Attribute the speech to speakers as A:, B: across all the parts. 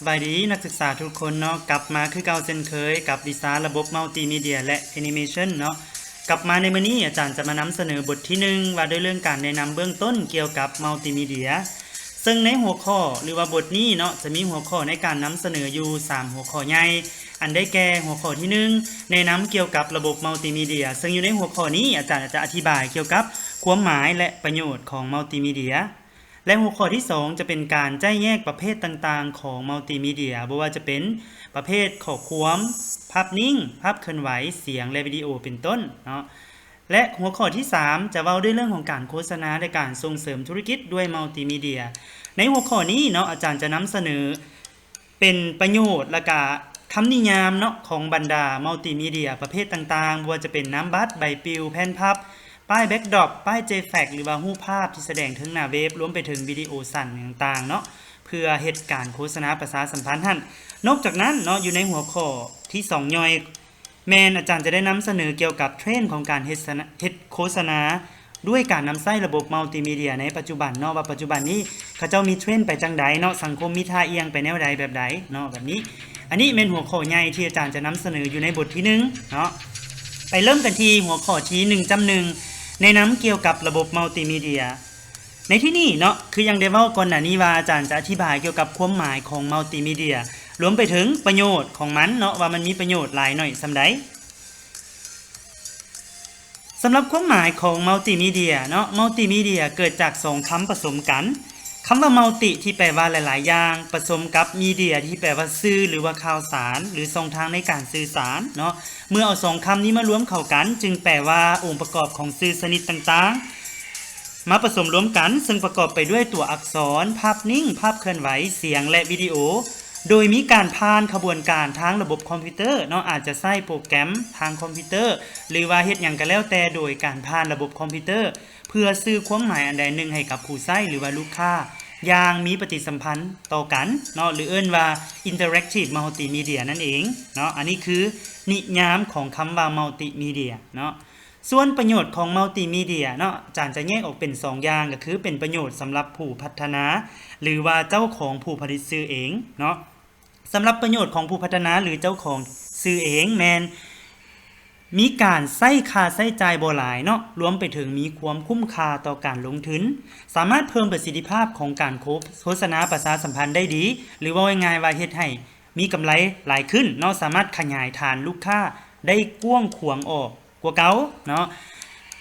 A: บายดีนักศึกษาทุกคนเนาะกลับมาคือเก่าเช่นเคยกับดิสาระบบมัลติมีเดียและแอนิเมชันเนาะกลับมาในมื้อนี้อาจารย์จะมานำเสนอบทที่1ว่าด้วยเรื่องการแนะนำเบื้องต้นเกี่ยวกับมัลติมีเดียซึ่งในหัวข้อหรือว่าบทนี้เนาะจะมีหัวข้อในการนำเสนออยู่3หัวข้อใหญ่อันได้แก่หัวข้อที่1แนะนำเกี่ยวกับระบบมัลติมีเดียซึ่งอยู่ในหัวข้อนี้อาจารย์จะอธิบายเกี่ยวกับความหมายและประโยชน์ของมัลติมีเดียและหัวข้อที่2จะเป็นการแจ้งแยกประเภทต่างๆของมัลติมีเดียบ่ว่าจะเป็นประเภทข้อความภาพนิ่งภาพเคลื่อนไหวเสียงและวิดีโอเป็นต้นเนาะและหัวข้อที่3จะเว้าด้วยเรื่องของการโฆษณาและการส่งเสริมธุรกิจด้วยมัลติมีเดียในหัวข้อนี้เนาะอาจารย์จะนำเสนอเป็นประโยชน์และก็คำนิยามเนาะของบรรดามัลติมีเดียประเภทต่างๆบ่ว่าจะเป็นน้ำบัตรใบปลิวแผ่นพับป้ายแบ็กดรอปป้าย JPEG หรือว่ารูปภาพที่แสดงถึงหน้าเว็บรวมไปถึงวิดีโอสั้นต่างๆเนาะเพื่อเฮ็ดการโฆษณาประชาสัมพันธ์หั่นนอกจากนั้นเนาะอยู่ในหัวข้อที่2ย่อยแม่นอาจารย์จะได้นำเสนอเกี่ยวกับเทรนด์ของการเฮ็ดโฆษณาด้วยการนำใช้ระบบมัลติมีเดียในปัจจุบันเนาะว่าปัจจุบันนี้เขาเจ้ามีเทรนด์ไปจังใดเนาะสังคมมีท่าเอียงไปแนวใดแบบใดเนาะแบบนี้อันนี้เป็นหัวข้อใหญ่ที่อาจารย์จะนำเสนออยู่ในบทที่1เนาะไปเริ่มกันที่หัวข้อที่1แนะนำเกี่ยวกับระบบมัลติมีเดียในที่นี้เนาะคือยังได้เว้าก่อนหน้านี้ว่าอาจารย์จะอธิบายเกี่ยวกับความหมายของมัลติมีเดียรวมไปถึงประโยชน์ของมันเนาะว่ามันมีประโยชน์หลายหน่อยส่ำใดสำหรับความหมายของมัลติมีเดียเนาะมัลติมีเดียเกิดจาก2คำผสมกันคำว่ามัลติที่แปลว่าหลายๆอย่างผสมกับมีเดียที่แปลว่าสื่อหรือว่าข่าวสารหรือช่องทางในการสื่อสารเนาะเมื่อเอา2คำนี้มารวมเข้ากันจึงแปลว่าองค์ประกอบของสื่อชนิดต่างๆมาผสมรวมกันซึ่งประกอบไปด้วยตัวอักษรภาพนิ่งภาพเคลื่อนไหวเสียงและวิดีโอโดยมีการผ่านขบวนการทางระบบคอมพิวเตอร์เนาะอาจจะใช้โปรแกรมทางคอมพิวเตอร์หรือว่าเฮ็ดหยังก็แล้วแต่โดยการผ่านระบบคอมพิวเตอร์เพื่อสื่อความหมายอันใดหนึ่งให้กับผู้ใช้หรือว่าลูกค้าอย่างมีปฏิสัมพันธ์ต่อกันเนาะหรือเอิ้นว่า interactive multimedia นั่นเองเนาะอันนี้คือนิยามของคำว่า multimedia เนาะส่วนประโยชน์ของมัลติมีเดียเนาะอาจารย์จะแยกออกเป็น2อย่างก็คือเป็นประโยชน์สำหรับผู้พัฒนาหรือว่าเจ้าของผู้ผลิตสื่อเองเนาะสำหรับประโยชน์ของผู้พัฒนาหรือเจ้าของสื่อเองแมนมีการใช้ค่าใช้จ่ายบ่หลายเนาะรวมไปถึงมีความคุ้มค่าต่อการลงทุนสามารถเพิ่มประสิทธิภาพของการโฆษณาประชาสัมพันธ์ได้ดีหรือว่าง่ายๆว่าเฮ็ดให้มีกำไรหลายขึ้นเนาะสามารถขยายฐานลูกค้าได้กว้างขวางออกกว่าเก่าเนาะ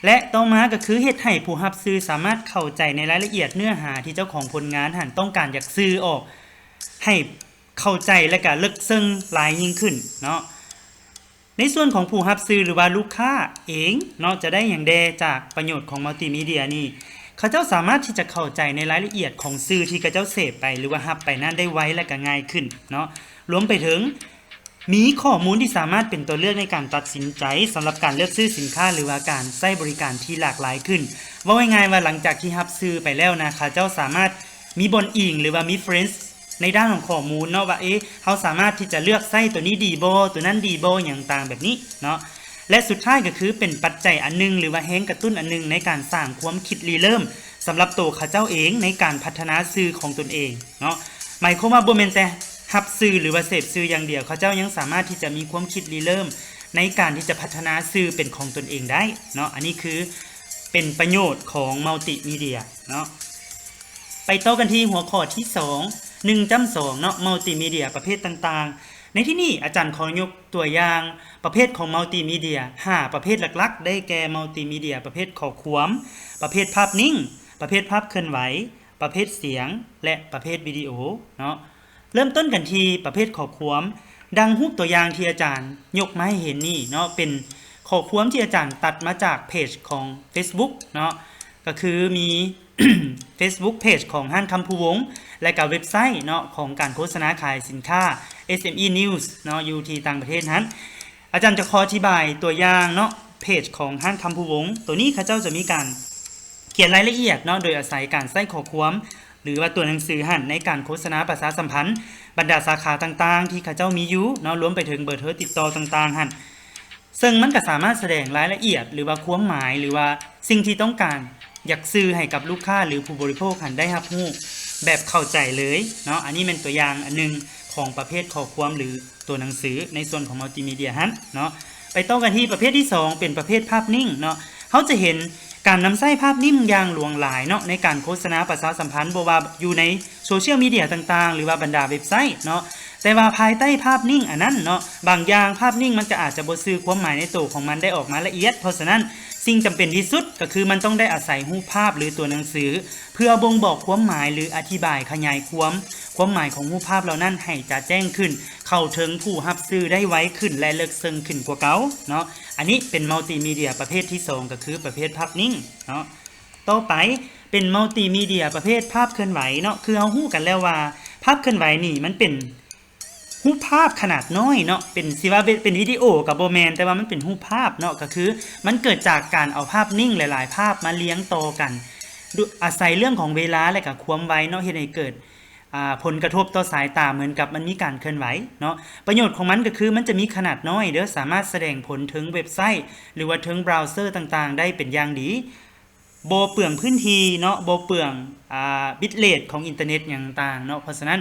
A: และต่อมาก็คือเฮ็ดให้ผู้รับซื้อสามารถเข้าใจในรายละเอียดเนื้อหาที่เจ้าของผลงานหันต้องการอยากซื้อออกให้เข้าใจและก็ลึกซึ้งหลายยิ่งขึ้นเนาะในส่วนของผู้รับซื้อหรือว่าลูกค้าเองเนาะจะได้อย่างใดจากประโยชน์ของมัลติมีเดียนี่เขาเจ้าสามารถที่จะเข้าใจในรายละเอียดของสื่อที่เขาเจ้าเสพไปหรือว่ารับไปนั้นได้ไวและก็ง่ายขึ้นเนาะรวมไปถึงมีข้อมูลที่สามารถเป็นตัวเลือกในการตัดสินใจสำหรับการเลือกซื้อสินค้าหรือว่าการใช้บริการที่หลากหลายขึ้นว่าง่ายๆว่าหลังจากที่รับซื้อไปแล้วนะเขาเจ้าสามารถมีบนอิงหรือว่ามี friends ในด้านของข้อมูลเนาะว่าเขาสามารถที่จะเลือกไส้ตัวนี้ดีบ่ตัวนั้นดีบ่อย่างต่างแบบนี้เนาะและสุดท้ายก็คือเป็นปัจจัยอันนึงหรือว่าแฮงกระตุ้นอันนึงในการสร้างความคิดริเริ่มสำหรับตัวเขาเจ้าเองในการพัฒนาสื่อของตนเองเนาะหมายความว่าบ่แม่นแต่รับสื่อหรือว่าเสพสื่ออย่างเดียวเขาเจ้ายังสามารถที่จะมีความคิดริเริ่มในการที่จะพัฒนาสื่อเป็นของตนเองได้เนาะอันนี้คือเป็นประโยชน์ของมัลติมีเดียเนาะไปต่อกันที่หัวข้อที่2เนาะมัลติมีเดียประเภทต่างๆในที่นี้อาจารย์ขอยกตัวอย่างประเภทของมัลติมีเดีย5ประเภทหลักๆได้แก่มัลติมีเดียประเภทข้อความประเภทภาพนิ่งประเภทภาพเคลื่อนไหวประเภทเสียงและประเภทวิดีโอเนาะเริ่มต้นกันที่ประเภทข้อความดังรูปตัวอย่างที่อาจารย์ยกมาให้เห็นนี่เนาะเป็นข้อความที่อาจารย์ตัดมาจากเพจของ Facebook เนาะก็คือมี Facebook Page ของห้างคำภูวงศ์และกับเว็บไซต์เนาะของการโฆษณาขายสินค้า SME News เนาะอยู่ที่ต่างประเทศนั้นอาจารย์จะขออธิบายตัวอย่างเนาะเพจของห้างคำภูวงศ์ตัวนี้เขาเจ้าจะมีการเขียนรายละเอียดเนาะโดยอาศัยการใส่ข้อความหรือว่าตัวหนังสือหันในการโฆษณาประชาสัมพันธ์บรรดาสาขาต่างๆที่เขาเจ้ามีอยู่เนาะรวมไปถึงเบอร์โทรติดต่อต่างๆหันซึ่งมันก็สามารถแสดงรายละเอียดหรือว่าความหมายหรือว่าสิ่งที่ต้องการอยากซื้อให้กับลูกค้าหรือผู้บริโภคหันได้รับรู้ แบบเข้าใจเลยเนาะอันนี้เป็นตัวอย่างอันนึงของประเภทข้อความหรือตัวหนังสือในส่วนของมัลติมีเดียฮันเนาะไปต่อกันที่ประเภทที่2เป็นประเภทภาพนิ่งเนาะเขาจะเห็นการนำใช้ภาพนิ่งอย่างหลวงหลายเนาะในการโฆษณาประชาสัมพันธ์บ่ว่าอยู่ในโซเชียลมีเดียต่างๆหรือว่าบรรดาเว็บไซต์เนาะแต่ว่าภายใต้ภาพนิ่งอันนั้นเนาะบางอย่างภาพนิ่งมันก็อาจจะบ่สื่อความหมายในตัวของมันได้ออกมาละเอียดเพราะฉะนั้นสิ่งจำเป็นที่สุดก็คือมันต้องได้อาศัยรูปภาพหรือตัวหนังสือเพื่อบ่งบอกความหมายหรืออธิบายขยายความหมายของรูปภาพเหล่านั้นให้จะแจ้งขึ้นเข้าถึงผู้รับซื้อได้ไวขึ้นและลึกซึ้งขึ้นกว่าเก่าเนาะอันนี้เป็นมัลติมีเดียประเภทที่2ก็คือประเภทภาพนิ่งเนาะต่อไปเป็นมัลติมีเดียประเภทภาพเคลื่อนไหวเนาะคือเฮาฮู้กันแล้วว่าภาพเคลื่อนไหวนี่มันเป็นรูปภาพขนาดน้อยเนาะเป็นสิว่าเป็นวิดีโอกับบ่แม่นแต่ว่ามันเป็นรูปภาพเนาะก็คือมันเกิดจากการเอาภาพนิ่งหลายๆภาพมาเลี้ยงต่อกันอาศัยเรื่องของเวลาและก็ความไวเนาะเฮ็ดให้เกิดผลกระทบต่อสายตาเหมือนกับมันมีการเคลื่อนไหวเนาะประโยชน์ของมันก็คือมันจะมีขนาดน้อยสามารถแสดงผลถึงเว็บไซต์หรือว่าถึงเบราว์เซอร์ต่างๆได้เป็นอย่างดีบ่เปลืองพื้นที่เนาะบ่เปลืองบิตเรทของอินเทอร์เน็ตอย่างต่างเนาะเพราะฉะนั้น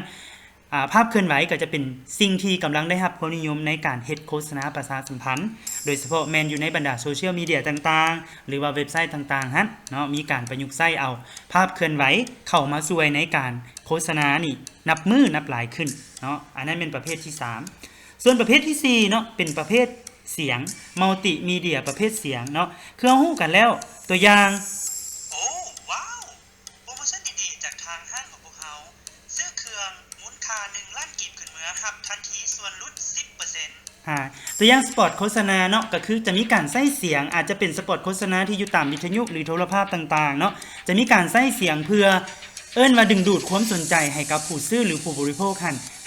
A: ภาพเคลื่อนไหวก็จะเป็นสิ่งที่กำลังได้รับความนิยมในการเฮ็ดโฆษณาประชาสัมพันธ์โดยเฉพาะแมนอยู่ในบรรดาโซเชียลมีเดียต่างๆหรือว่าเว็บไซต์ต่างๆฮะเนาะมีการประยุกต์ใช้เอาภาพเคลื่อนไหวเข้ามาช่วยในการโฆษณานี่นับหลายขึ้นเนาะอันนั้นเป็นประเภทที่3ส่วนประเภทที่4เนาะเป็นประเภทเสียงมัลติมีเดียประเภทเสียงเนาะคือเราฮู้กันแล้วตัวอย่าง
B: โอ้ว้าวโปรโมชั่นดีๆจากทางห้างของพวกเขาซื้อเครื่องมูลค่า1 ล้านกีบขึ้นเมือครับทันทีส่วนลด 10%
A: ตัวอย่างสปอตโฆษณาเนาะก็คือจะมีการใส่เสียงอาจจะเป็นสปอตโฆษณาที่อยู่ตามวิทยุหรือโทรภาพต่างๆเนาะจะมีการใส่เสียงเพื่อว่าดึงดูดความสนใจให้กับผู้ซื้อหรือผู้บริโภค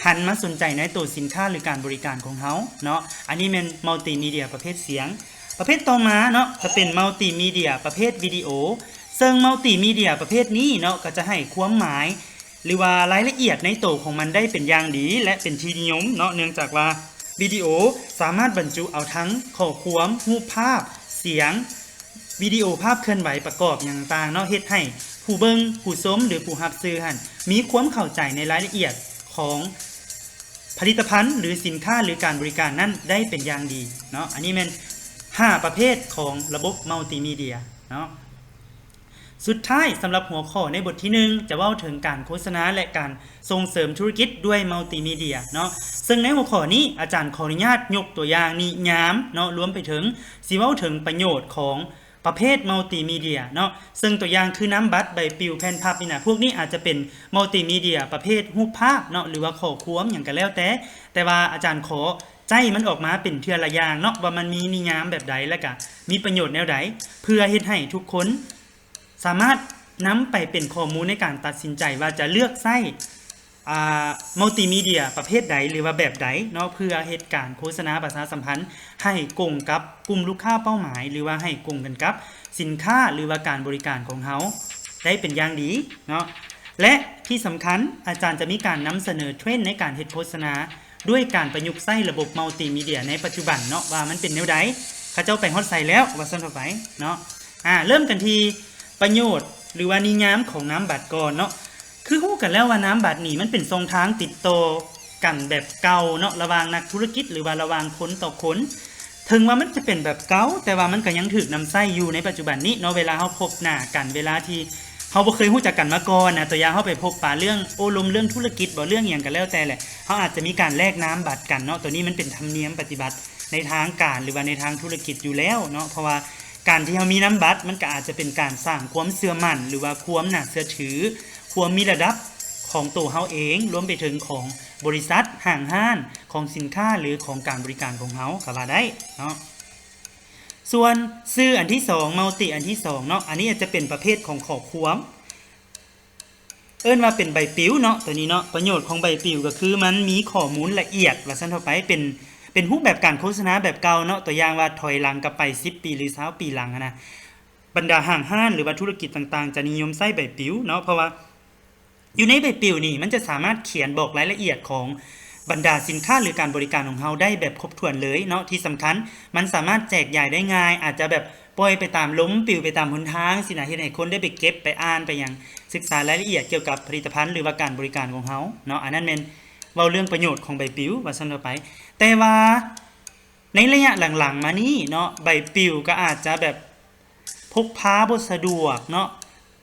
A: หันมาสนใจในตัวสินค้าหรือการบริการของเขาเนาะอันนี้เป็นมัลติมีเดียประเภทเสียงประเภทต่อมาเนาะจะเป็นมัลติมีเดียประเภทวิดีโอซึ่งมัลติมีเดียประเภทนี้เนาะก็จะให้ความหมายหรือว่ารายละเอียดในตัวของมันได้เป็นอย่างดีและเป็นที่นิยมเนาะเนื่องจากว่าวิดีโอสามารถบรรจุเอาทั้งข้อความรูปภาพเสียงวิดีโอภาพเคลื่อนไหวประกอบอย่างต่างเนาะเฮ็ดให้ผู้เบิ่งผู้ชมหรือผู้รับซื้อมีความเข้าใจในรายละเอียดของผลิตภัณฑ์หรือสินค้าหรือการบริการนั้นได้เป็นอย่างดีเนาะอันนี้เป็น5ประเภทของระบบมัลติมีเดียเนาะสุดท้ายสำหรับหัวข้อในบทที่1จะเว้าถึงการโฆษณาและการส่งเสริมธุรกิจด้วยมัลติมีเดียเนาะซึ่งในหัวข้อนี้อาจารย์ขออนุญาตยกตัวอย่างนิยามเนาะรวมไปถึงสิเว้าถึงประโยชน์ของประเภทมัลติมีเดียเนาะซึ่งตัวอย่างคือน้ำบัตรใบปลิวแผ่นภาพนี่นะพวกนี้อาจจะเป็นมัลติมีเดียประเภทรูปภาพเนาะหรือว่าข้อความอย่างกันแล้วแต่ว่าอาจารย์ขอใจมันออกมาเป็นเทื่อละอย่างเนาะว่ามันมีนิยามแบบใดและก็มีประโยชน์แนวใดเพื่อเฮ็ดให้ทุกคนสามารถนำไปเป็นข้อมูลในการตัดสินใจว่าจะเลือกใช้มัลติมีเดียประเภทใดหรือว่าแบบใดเนาะเพื่อเหตุการณ์โฆษณาประชาสัมพันธ์ให้กงกับกลุ่มลูกค้าเป้าหมายหรือว่าให้กงกันกับสินค้าหรือว่าการบริการของเขาได้เป็นอย่างดีเนาะและที่สำคัญอาจารย์จะมีการนำเสนอเทรนด์ในการเฮ็ดโฆษณาด้วยการประยุกต์ใช้ระบบมัลติมีเดียในปัจจุบันเนาะว่ามันเป็นแนวใดเขาเจ้าไปฮอดใส่แล้วว่าซั่นต่อไปเนาะเริ่มกันที่ประโยชน์หรือว่านิยามของน้ำบัตรก่อนเนาะคือฮู้กันแล้วว่าน้ำบัตรนี่มันเป็นทรงทางติดต่อกันแบบเก่าเนาะระหว่างนักธุรกิจหรือว่าระหว่างคนต่อคนถึงว่ามันจะเป็นแบบเก่าแต่ว่ามันก็ยังถูกนำใช้อยู่ในปัจจุบันนี้เนาะเวลาเฮาพบหน้ากันเวลาที่เฮาบ่เคยรู้จักกันมาก่อนนะตัวอย่างเฮาไปพบปะเรื่องโอ้ลมเรื่องธุรกิจบ่เรื่องหยังก็แล้วแต่แหละเฮาอาจจะมีการแลกน้ำบัตรกันเนาะตัวนี้มันเป็นธรรมเนียมปฏิบัติในทางการหรือว่าในทางธุรกิจอยู่แล้วเนาะเพราะว่าการที่เรามีน้ำบัตรมันก็อาจจะเป็นการสร้างความเชื่อมั่นหรือว่าความน่าเชื่อถือความมีระดับของตัวเราเองรวมไปถึงของบริษัทห้างของสินค้าหรือของการบริการของเราก็ว่าได้เนาะส่วนซื้ออันที่2มัลติอันที่2เนาะอันนี้อาจจะเป็นประเภทของข้อความว่าเป็นใบปลิวเนาะตัวนี้เนาะประโยชน์ของใบปลิวก็คือมันมีข้อมูลละเอียดว่าซั่นทั่วไปเป็นรูปแบบการโฆษณาแบบเก่าเนาะตัวอย่างว่าถอยหลังกลับไป10ปีหรือ20ปีหลังนะบรรดาห้างหรือว่าธุรกิจต่างๆจะนิยมใช้ใบปลิวเนาะเพราะว่าอยู่ในใบปลิวนี่มันจะสามารถเขียนบอกรายละเอียดของบรรดาสินค้าหรือการบริการของเราได้แบบครบถ้วนเลยเนาะที่สำคัญมันสามารถแจกจ่ายได้ง่ายอาจจะแบบ ปล่อยไปตามล้มปิวไปตามหนทางสินะเฮ็ดให้คนได้ไปเก็บไปอ่านไปอย่างศึกษารายละเอียดเกี่ยวกับผลิตภัณฑ์หรือว่าการบริการของเฮาเนาะอันนั้นแม่นเว้าเรื่องประโยชน์ของใบปลิวว่าซั่นไปแต่ว่าในระยะหลังๆมานี้เนาะใบปลิวก็อาจจะแบบพกพาบ่สะดวกเนาะ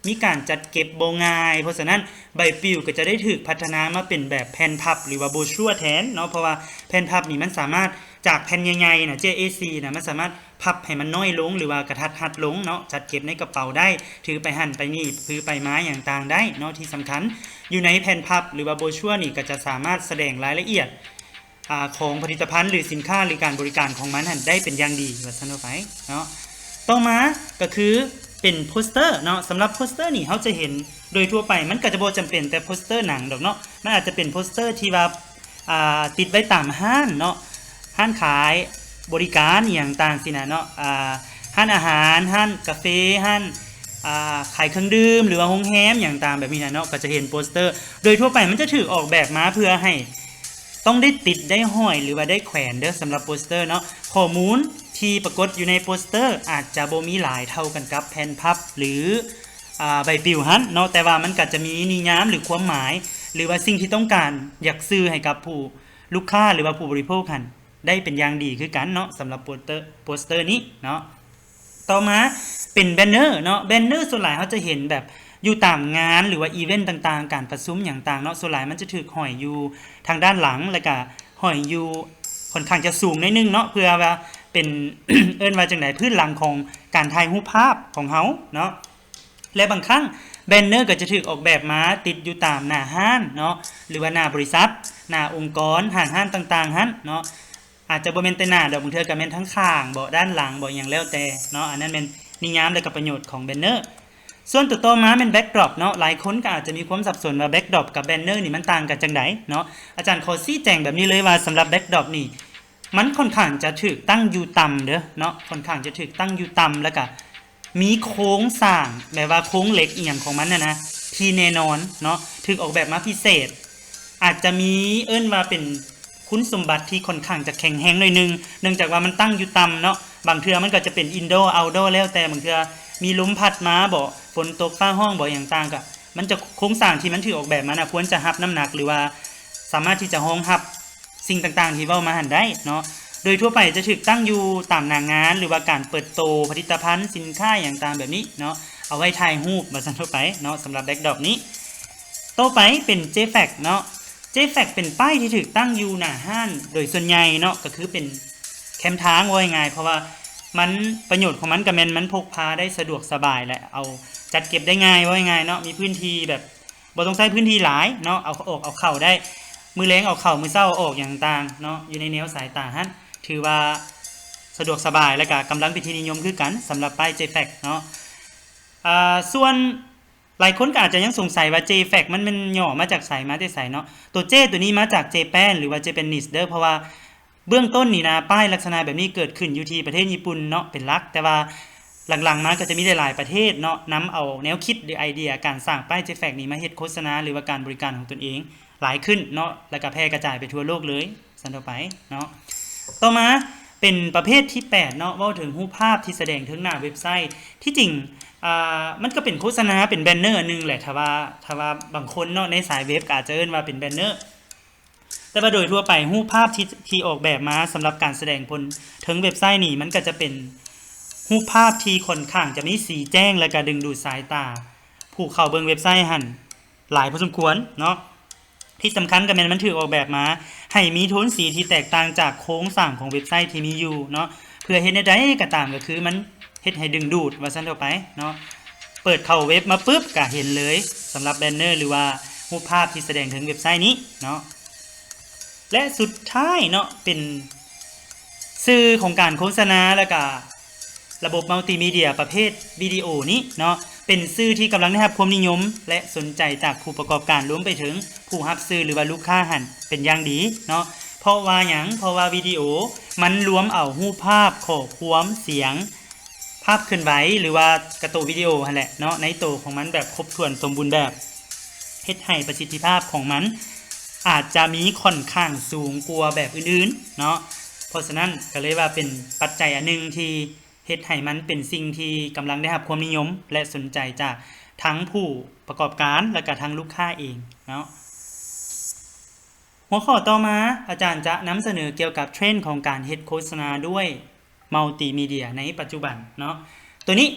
A: มีการจัดเก็บบ่ง่ายเพราะฉะนั้นใบปลิวก็จะได้ถูกพัฒนามาเป็นแบบแผ่นพับหรือว่าโบรชัวร์แทนเนาะเพราะว่าแผ่นพับนี่มันสามารถจากแผ่นใหญ่ๆน่ะ JAC น่ะมันสามารถพับให้มันน้อยลงหรือว่ากระทัดรัดลงเนาะจัดเก็บในกระเป๋าได้ถือไปหั่นไปนี่ถือไปไม้อย่างต่างได้เนาะที่สำคัญอยู่ในแผ่นพับหรือว่าโบรชัวร์นี่ก็จะสามารถแสดงรายละเอียดของผลิตภัณฑ์หรือสินค้าหรือการบริการของมันได้เป็นอย่างดีว่าซั่นไปเนาะต่อมาก็คือเป็นโปสเตอร์เนาะสำหรับโปสเตอร์นี่เขาจะเห็นโดยทั่วไปมันก็จะบ่จำเป็นแต่โปสเตอร์หนังดอกเนาะมันอาจจะเป็นโปสเตอร์ที่ว่าติดไว้ตามห้างเนาะห้างขายบริการอย่างต่างสินะเนาะห้างอาหารห้างกาแฟห้างขายเครื่องดื่มหรือว่าโรงแรมอย่างต่างแบบนี้นะเนาะก็จะเห็นโปสเตอร์โดยทั่วไปมันจะถูกออกแบบมาเพื่อให้ต้องได้ติดได้ห้อยหรือว่าได้แขวนเด้อสำหรับโปสเตอร์เนาะข้อมูลที่ปรากฏอยู่ในโปสเตอร์อาจจะบ่มีหลายเท่ากันกับแผ่นพับหรือใบปลิวหันเนาะแต่ว่ามันก็จะมีนิยามหรือความหมายหรือว่าสิ่งที่ต้องการอยากซื้อให้กับผู้ลูกค้าหรือว่าผู้บริโภคหันได้เป็นอย่างดีคือกันเนาะสำหรับโปสเตอร์นี้เนาะต่อมาเป็นแบนเนอร์เนาะแบนเนอร์ส่วนหลายเขาจะเห็นแบบอยู่ตามงานหรือว่าอีเวนต์ต่างๆการประชุมอย่างต่างเนาะส่วนหลายมันจะถูกห้อยอยู่ทางด้านหลังแล้วก็ห้อยอยู่ค่อนข้างจะสูงนิดนึงเนาะเพื่อว่าเป็น เอิ้นว่าจังได๋พื้นหลังของการถ่ายรูปภาพของเฮาเนาะและบางครั้งแบนเนอร์ก็จะถูกออกแบบมาติดอยู่ตามหน้าห้างเนาะหรือว่าหน้าบริษัทหน้าองค์กรห้างต่างๆหั่นเนาะอาจจะบ่แม่นแต่หน้าดอกบางเทื่อก็แม่นทั้งข้างบ่ด้านหลังบ่หยังแล้วแต่เนาะอันนั้นแม่นนิยามและก็ประโยชน์ของแบนเนอร์ส่วนตัวต่อมาเป็นแบ็คดรอปเนาะหลายคนก็อาจจะมีความสับสนว่าแบ็คดรอปกับแบนเนอร์นี่มันต่างกันจังได๋เนาะอาจารย์ขอชี้แจงแบบนี้เลยว่าสำหรับแบ็คดรอปนี่มันค่อนข้างจะถูกตั้งอยู่ต่ำเด้อเนาะค่อนข้างจะถูกตั้งอยู่ต่ำแล้วก็มีโครงสร้างแบบว่าโครงเหล็กอีหยังของมันนะที่แน่นอนเนาะถูกออกแบบมาพิเศษอาจจะมีเอิ้นว่าเป็นคุณสมบัติที่ค่อนข้างจะแข็งแรงหน่อยนึงเนื่องจากว่ามันตั้งอยู่ต่ำเนาะบางเทื่อมันก็จะเป็นอินโดร์เอาท์ดอร์แล้วแต่บางเทื่อมีลมพัดมาบ่ฝนตกฟ้าห้องบ่อย่างต่างก็มันจะโครงสร้างที่มันถูกออกแบบมาควรจะรับน้ำหนักหรือว่าสามารถที่จะรองรับสิ่งต่างๆที่เว้ามาหั่นได้เนาะโดยทั่วไปจะถูกตั้งอยู่ตามหน้างานหรือว่าการเปิดโตผลิตภัณฑ์สินค้าอย่างต่างแบบนี้เนาะเอาไว้ถ่ายรูปว่าซั่นทั่วไปเนาะสำหรับแบ็คดรอปนี้ต่อไปเป็น JFAC เนาะ JFAC เป็นป้ายที่ถูกตั้งอยู่หน้าห้างโดยส่วนใหญ่เนาะก็คือเป็นแคมทางว่าง่ายเพราะว่ามันประโยชน์ของมันก็แม่นมันพกพาได้สะดวกสบายและเอาจัดเก็บได้ง่ายว่าง่ายเนาะมีพื้นที่แบบบ่ต้องใช้พื้นที่หลายเนาะเอาออกเอาเข้าได้มือแลงเอาเข้ามือเช้าออกอย่างต่างเนาะอยู่ในแนวสายตาหั่นถือว่าสะดวกสบายและก็กำลังเป็นที่นิยมคือกันสำหรับป้าย JFAC เนาะส่วนหลายคนก็อาจจะยังสงสัยว่า JFAC มันย่อมาจากไสมาแต่ไสเนาะตัว J ตัวนี้มาจาก Japan หรือว่า Japanese เด้อเพราะว่าเบื้องต้นนี่นะป้ายลักษณะแบบนี้เกิดขึ้นอยู่ที่ประเทศญี่ปุ่นเนาะเป็นหลักแต่ว่าหลังๆมาก็จะมีหลายประเทศเนาะนำเอาแนวคิดหรือไอเดียการสร้างป้าย JFAC นี้มาเฮ็ดโฆษณาหรือว่าการบริการของตนเองหลายขึ้นเนาะแล้วก็แพร่กระจายไปทั่วโลกเลยซั่นต่อไปเนาะต่อมาเป็นประเภทที่8เนาะเว้าถึงรูปภาพที่แสดงถึงหน้าเว็บไซต์ที่จริงมันก็เป็นโฆษณาเป็นแบนเนอร์นึงแหละถ้าว่าบางคนเนาะในสายเว็บก็อาจจะเอิ้นว่าเป็นแบนเนอร์แต่ว่าโดยทั่วไปรูปภาพที่ออกแบบมาสำหรับการแสดงผลถึงเว็บไซต์นี่มันก็จะเป็นรูปภาพที่ค่อนข้างจะมีสีแจ้งและก็ดึงดูดสายตาผู้เข้าเบิ่งเว็บไซต์หั่นหลายพอสมควรเนาะที่สำคัญก็แม่นมันถูกออกแบบมาให้มีโทนสีที่แตกต่างจากโครงสร้างของเว็บไซต์ที่มีอยู่เนาะเพื่อเฮ็ดได้ก็ตามก็คือมันเฮ็ดให้ดึงดูดว่าซั่นต่อไปเนาะเปิดเข้าเว็บมาปึ๊บก็เห็นเลยสำหรับแบนเนอร์หรือว่ารูปภาพที่แสดงถึงเว็บไซต์นี้เนาะและสุดท้ายเนาะเป็นสื่อของการโฆษณาแล้วก็ระบบมัลติมีเดียประเภทวิดีโอนี้เนาะเป็นสื่อที่กำลังได้รับความนิยมและสนใจจากผู้ประกอบการรวมไปถึงผู้รับซื้อหรือว่าลูกค้าหั่นเป็นอย่างดีเนาะเพราะว่าหยังเพราะว่าวิดีโอมันรวมเอารูปภาพข้อความเสียงภาพเคลื่อนไหวหรือว่ากระตูวิดีโอหั่นแหละเนาะในโตของมันแบบครบถ้วนสมบูรณ์แบบเฮ็ดให้ประสิทธิภาพของมันอาจจะมีค่อนข้างสูงกว่าแบบอื่นๆเนาะเพราะฉะนั้นก็เลยว่าเป็นปัจจัยอันนึงที่ เฮ็ดให้มันเป็นสิ่งที่กำลังได้รับความนิยมและสนใจจากทั้งผู้ประกอบการและก็ทั้งลูกค้าเองเนาะหัวข้อต่อมาอาจารย์จะนำเสนอเกี่ยวกับเทรนด์ของการเฮ็ดโฆษณาด้วยมัลติมีเดียในปัจจุบันเนาะตัวนี้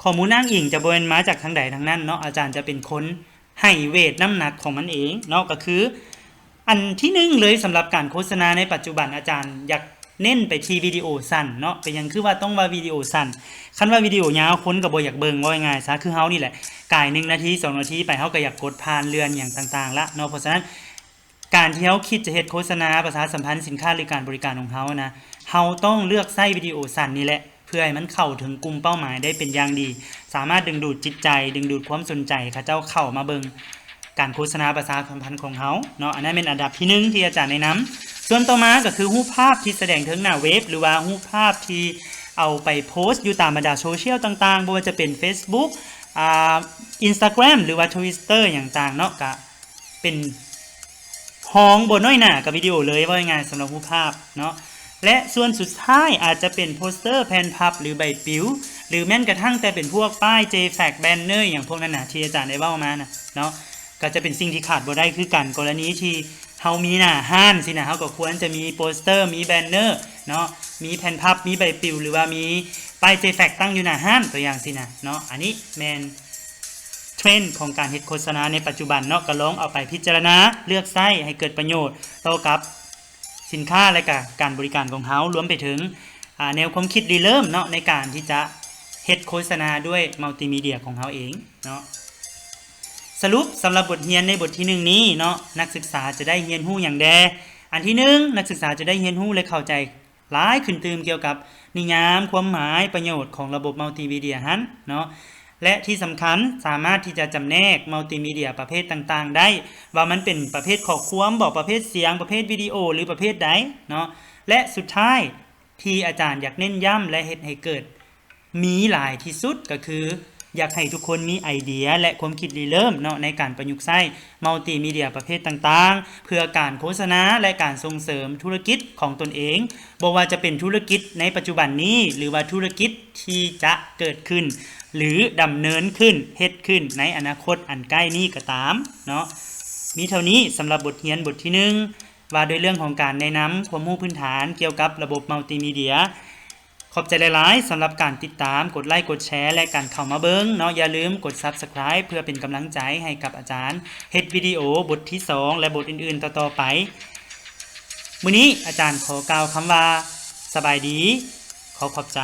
A: ข้อมูลอ้างอิงจะบ่แม่นมาจากทางใดทางนั้นเนาะอาจารย์จะเป็นคนให้เวทน้ำหนักของมันเองเนาะก็คืออันที่หนึ่งเลยสำหรับการโฆษณาในปัจจุบันอาจารย์อยากเน้นไปที่วิดีโอสั้นเนาะเป็นหยังคือว่าต้องว่าวิดีโอสั้นคันว่าวิดีโอยาวคนก็บ่อยากเบิ่งว่าง่ายๆซะคือเฮานี่แหละกาย1นาที2นาทีไปเฮาก็อยากกดผ่านเรือนอย่างต่างๆละเนาะเพราะฉะนั้นการที่เฮาคิดจะเฮ็ดโฆษณาประชาสัมพันธ์สินค้าหรือการบริการของเฮานะเฮาต้องเลือกใช้วิดีโอสั้นนี่แหละเพื่อให้มันเข้าถึงกลุ่มเป้าหมายได้เป็นอย่างดีสามารถดึงดูดจิตใจดึงดูดความสนใจเขาเจ้าเข้ามาเบิ่งการโฆษณาประชาสัมพันธ์ของเฮาเนาะอันนั้นเป็นอันดับที่1ที่อาจารย์แนะนำส่วนต่อมาก็คือรูปภาพที่แสดงถึงหน้าเว็บหรือว่ารูปภาพที่เอาไปโพสต์อยู่ตามบรรดาโซเชียลต่างๆบ่ว่าจะเป็น Facebook Instagram หรือว่า Twitter อย่างต่างเนาะก็เป็นห้องบ่น้อยหน้ากับวิดีโอเลยว่าง่ายๆสำหรับรูปภาพเนาะและส่วนสุดท้ายอาจจะเป็นโปสเตอร์แผ่นพับหรือใบปลิวหรือแม้กระทั่งแต่เป็นพวกป้าย JFAG Banner อย่างพวกนั้นน่ะที่อาจารย์ได้เว้ามานะเนาะก็จะเป็นสิ่งที่ขาดบ่ได้คือกันกรณีที่เฮามีหน้าห้านสินะเฮาก็ควรจะมีโปสเตอร์มีแบนเนอร์เนาะมีแผ่นพับมีใบปลิวหรือว่ามีป้าย JFAG ตั้งอยู่หน้าห้านตัวอย่างสินะเนาะอันนี้แม่นเทรนด์ของการเฮ็ดโฆษณาในปัจจุบันเนาะก็ลองเอาไปพิจารณาเลือกใช้ให้เกิดประโยชน์ต่อกับสินค้าและก็การบริการของเฮารวมไปถึงแนวความคิดริเริ่มเนาะในการที่จะเฮ็ดโฆษณาด้วยมัลติมีเดียของเฮาเองเนาะสรุปสำหรับบทเรียนในบทที่1นี้เนาะนักศึกษาจะได้เรียนรู้อย่างแดอันที่1นักศึกษาจะได้เรียนรู้และเข้าใจหลายขึ้นตื่มเกี่ยวกับนิยามความหมายประโยชน์ของระบบมัลติมีเดียหั้นเนาะและที่สำคัญสามารถที่จะจำแนกมัลติมีเดียประเภทต่างๆได้ว่ามันเป็นประเภทข้อความบอกประเภทเสียงประเภทวิดีโอหรือประเภทใดเนาะและสุดท้ายที่อาจารย์อยากเน้นย้ำและเฮ็ดให้เกิดมีหลายที่สุดก็คืออยากให้ทุกคนมีไอเดียและความคิดริเริ่มเนาะในการประยุกต์ใช้มัลติมีเดียประเภทต่างๆเพื่อการโฆษณาและการส่งเสริมธุรกิจของตนเองบ่ว่าจะเป็นธุรกิจในปัจจุบันนี้หรือว่าธุรกิจที่จะเกิดขึ้นหรือดำเนินขึ้นเฮ็ดขึ้นในอนาคตอันใกล้นี้ก็ตามเนาะมีเท่านี้สำหรับบทเรียนบทที่1ว่าด้วยเรื่องของการแนะนำความรู้พื้นฐานเกี่ยวกับระบบมัลติมีเดียขอบใจหลายๆสำหรับการติดตามกดไลค์กดแชร์และการเข้ามาเบิ่งเนาะอย่าลืมกด Subscribe เพื่อเป็นกำลังใจให้กับอาจารย์เฮ็ดวิดีโอบทที่2และบทอื่นๆต่อๆไปมื้อนี้อาจารย์ขอกล่าวคำว่าสบายดีขอบใจ